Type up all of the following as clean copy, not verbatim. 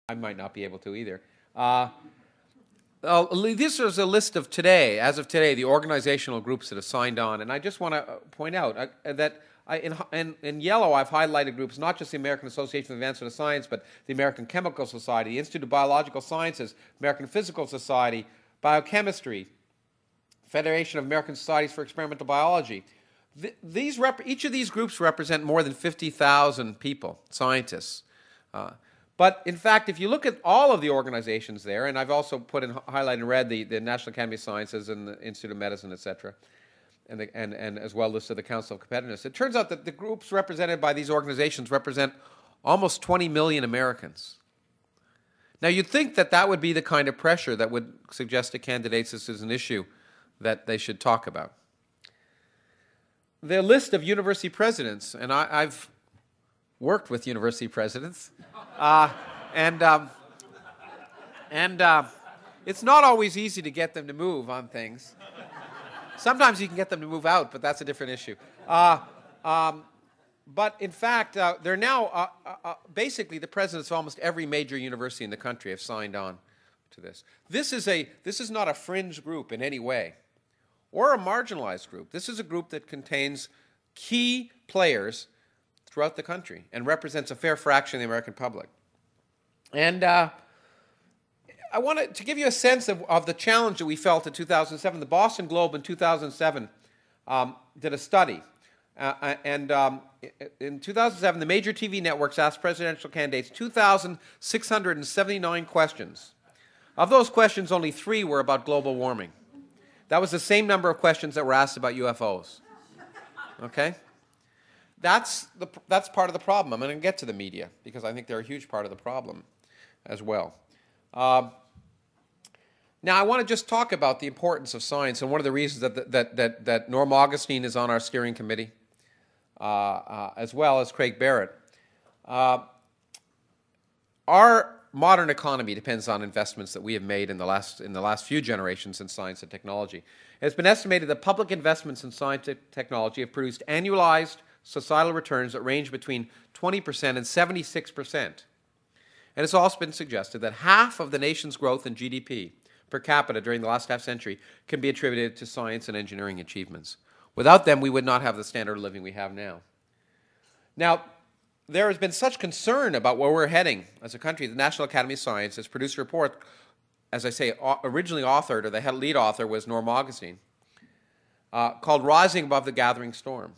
I might not be able to either. This is a list of today, as of today, the organizational groups that have signed on. And I just want to point out that in yellow, I've highlighted groups, not just the American Association for the Advancement of Science, but the American Chemical Society, the Institute of Biological Sciences, American Physical Society, Biochemistry, Federation of American Societies for Experimental Biology. Each of these groups represent more than 50,000 people, scientists. But in fact, if you look at all of the organizations there, and I've also put in highlighted in red the National Academy of Sciences and the Institute of Medicine, et cetera, and as well listed the Council of Competitiveness, it turns out that the groups represented by these organizations represent almost 20 million Americans. Now, you'd think that that would be the kind of pressure that would suggest to candidates this is an issue that they should talk about. The list of university presidents, and I've worked with university presidents, it's not always easy to get them to move on things. Sometimes you can get them to move out, but that's a different issue. But in fact, they're now basically the presidents of almost every major university in the country have signed on to this. This is not a fringe group in any way, or a marginalized group. This is a group that contains key players throughout the country and represents a fair fraction of the American public. And I wanted to give you a sense of the challenge that we felt in 2007. The Boston Globe in 2007 did a study. In 2007, the major TV networks asked presidential candidates 2,679 questions. Of those questions, only 3 were about global warming. That was the same number of questions that were asked about UFOs. Okay? That's part of the problem. I'm going to get to the media because I think they're a huge part of the problem as well. Now, I want to just talk about the importance of science, and one of the reasons that Norm Augustine is on our steering committee, as well as Craig Barrett. Our modern economy depends on investments that we have made in the last few generations in science and technology. It's been estimated that public investments in science and technology have produced annualized societal returns that range between 20% and 76%. And it's also been suggested that half of the nation's growth in GDP per capita during the last half century can be attributed to science and engineering achievements. Without them, we would not have the standard of living we have now. Now, there has been such concern about where we're heading as a country. The National Academy of Sciences has produced a report, as I say, originally authored, or the lead author was Norm Augustine, called Rising Above the Gathering Storm.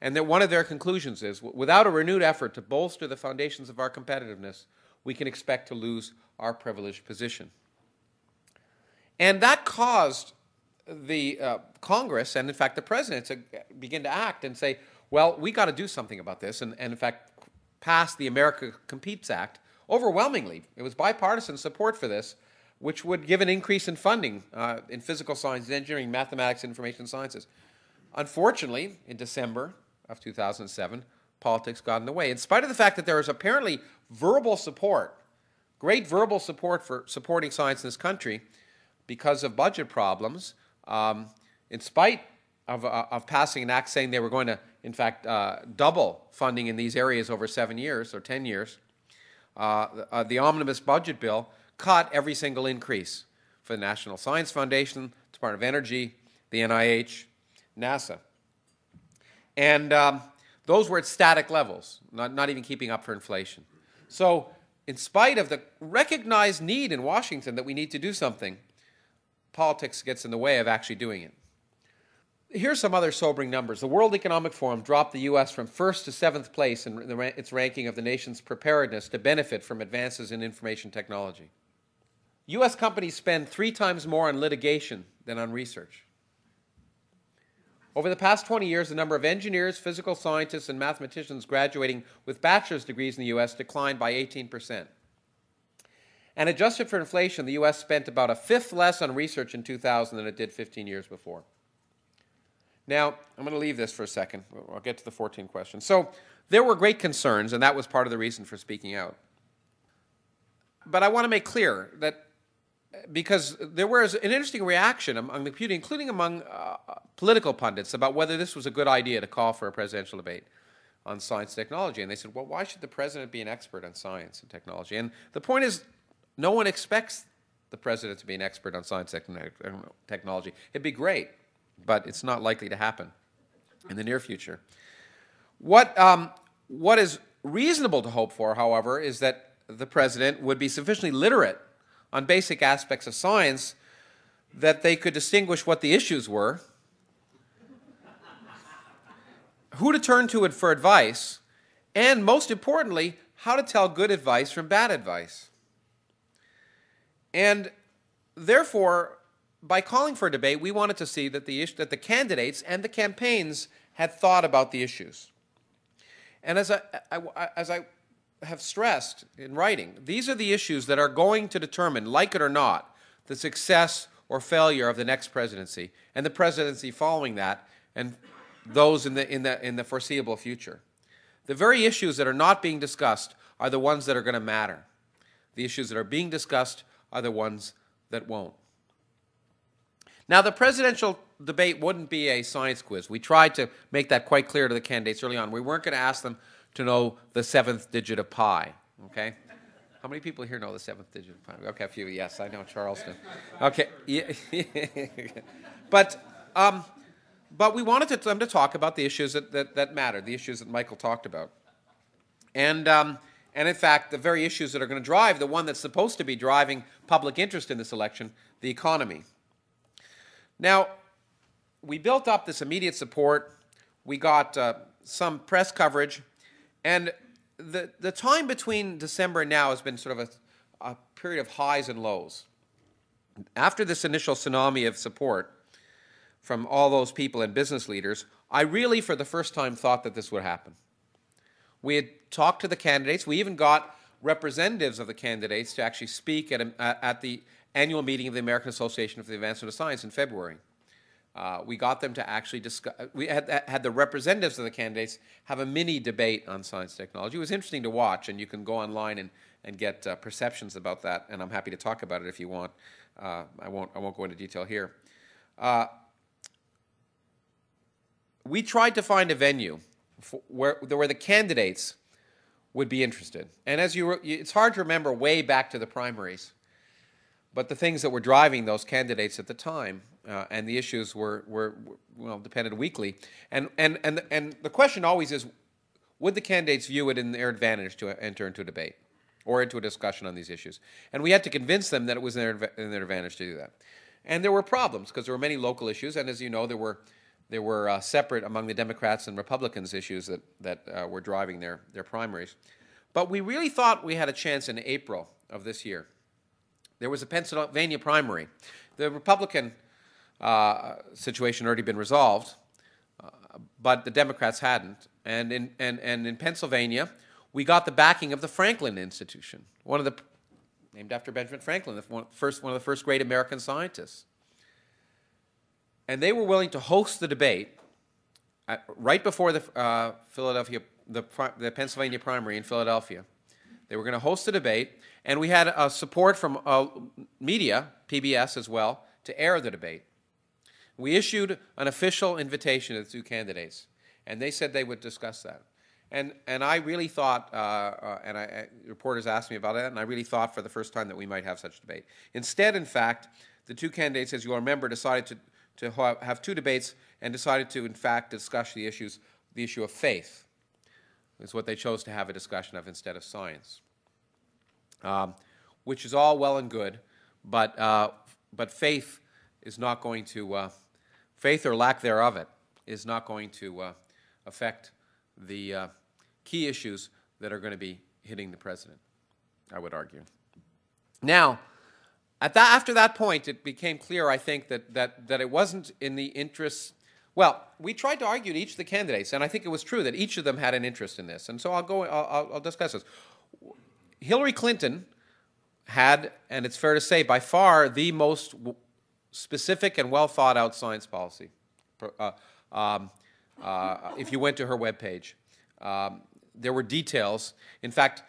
And that one of their conclusions is, without a renewed effort to bolster the foundations of our competitiveness, we can expect to lose our privileged position. And that caused the Congress, and in fact the President, to begin to act and say, well, we got to do something about this, and in fact pass the America Competes Act overwhelmingly. It was bipartisan support for this, which would give an increase in funding in physical sciences, engineering, mathematics, and information sciences. Unfortunately, in December of 2007, politics got in the way. In spite of the fact that there was apparently verbal support, great verbal support for supporting science in this country, because of budget problems, in spite of passing an act saying they were going to, in fact, double funding in these areas over 7 years or 10 years, the omnibus budget bill cut every single increase for the National Science Foundation, Department of Energy, the NIH, NASA. And those were at static levels, not even keeping up for inflation. So in spite of the recognized need in Washington that we need to do something, politics gets in the way of actually doing it. Here's some other sobering numbers. The World Economic Forum dropped the U.S. from 1st to 7th place in its ranking of the nation's preparedness to benefit from advances in information technology. U.S. companies spend 3 times more on litigation than on research. Over the past 20 years, the number of engineers, physical scientists, and mathematicians graduating with bachelor's degrees in the U.S. declined by 18%. And adjusted for inflation, the U.S. spent about 1/5 less on research in 2000 than it did 15 years before. Now, I'm going to leave this for a second. I'll get to the 14 questions. So there were great concerns, and that was part of the reason for speaking out. But I want to make clear that because there was an interesting reaction among the community, including among political pundits, about whether this was a good idea to call for a presidential debate. on science and technology. And they said, well, why should the president be an expert on science and technology? And the point is, no one expects the president to be an expert on science and technology. It'd be great, but it's not likely to happen in the near future. What is reasonable to hope for, however, is that the president would be sufficiently literate on basic aspects of science that they could distinguish what the issues were, who to turn to for advice, and most importantly, how to tell good advice from bad advice. And therefore, by calling for a debate, we wanted to see that the candidates and the campaigns had thought about the issues. And as I have stressed in writing, these are the issues that are going to determine, like it or not, the success or failure of the next presidency and the presidency following that, and those in the foreseeable future. The very issues that are not being discussed are the ones that are going to matter. The issues that are being discussed are the ones that won't. Now, the presidential debate wouldn't be a science quiz. We tried to make that quite clear to the candidates early on. We weren't going to ask them to know the 7th digit of pi, okay? How many people here know the 7th digit of pi? Okay, a few, yes, I know Charleston. Okay, yeah. But we wanted them to talk about the issues that matter, the issues that Michael talked about. And in fact, the very issues that are going to drive, the one that's supposed to be driving public interest in this election, the economy. Now, we built up this immediate support. We got some press coverage. And the time between December and now has been sort of a period of highs and lows. After this initial tsunami of support from all those people and business leaders, I really, for the first time, thought that this would happen. We had talked to the candidates. We even got representatives of the candidates to actually speak at the annual meeting of the American Association for the Advancement of Science in February. We got them to actually discuss. We had the representatives of the candidates have a mini debate on science technology. It was interesting to watch, and you can go online and get perceptions about that. And I'm happy to talk about it if you want. I won't go into detail here. We tried to find a venue where the candidates would be interested. And it's hard to remember way back to the primaries, but the things that were driving those candidates at the time and the issues were depended weekly. And the question always is, would the candidates view it in their advantage to enter into a debate or into a discussion on these issues? And we had to convince them that it was in their advantage to do that. And there were problems because there were many local issues, and as you know, there were separate among the Democrats and Republicans issues that were driving their primaries. But we really thought we had a chance in April of this year. There was a Pennsylvania primary. The Republican situation had already been resolved, but the Democrats hadn't. And in Pennsylvania, we got the backing of the Franklin Institution, named after Benjamin Franklin, one of the first great American scientists. And they were willing to host the debate right before the Pennsylvania primary in Philadelphia. They were going to host the debate, and we had support from media, PBS as well, to air the debate. We issued an official invitation to the two candidates, and they said they would discuss that. And I really thought, reporters asked me about it, and I really thought for the first time that we might have such a debate. Instead, in fact, the two candidates, as you'll remember, decided to have two debates and decided to, in fact, discuss the issue of faith. Is what they chose to have a discussion of instead of science, which is all well and good, but faith is not going to, faith or lack thereof it, is not going to affect the key issues that are going to be hitting the president, I would argue. Now, after that point, it became clear, I think, that it wasn't in the interest. Well, we tried to argue to each of the candidates, and I think it was true that each of them had an interest in this. And so I'll discuss this. Hillary Clinton had, and it's fair to say, by far the most specific and well thought out science policy. If you went to her webpage, there were details. In fact,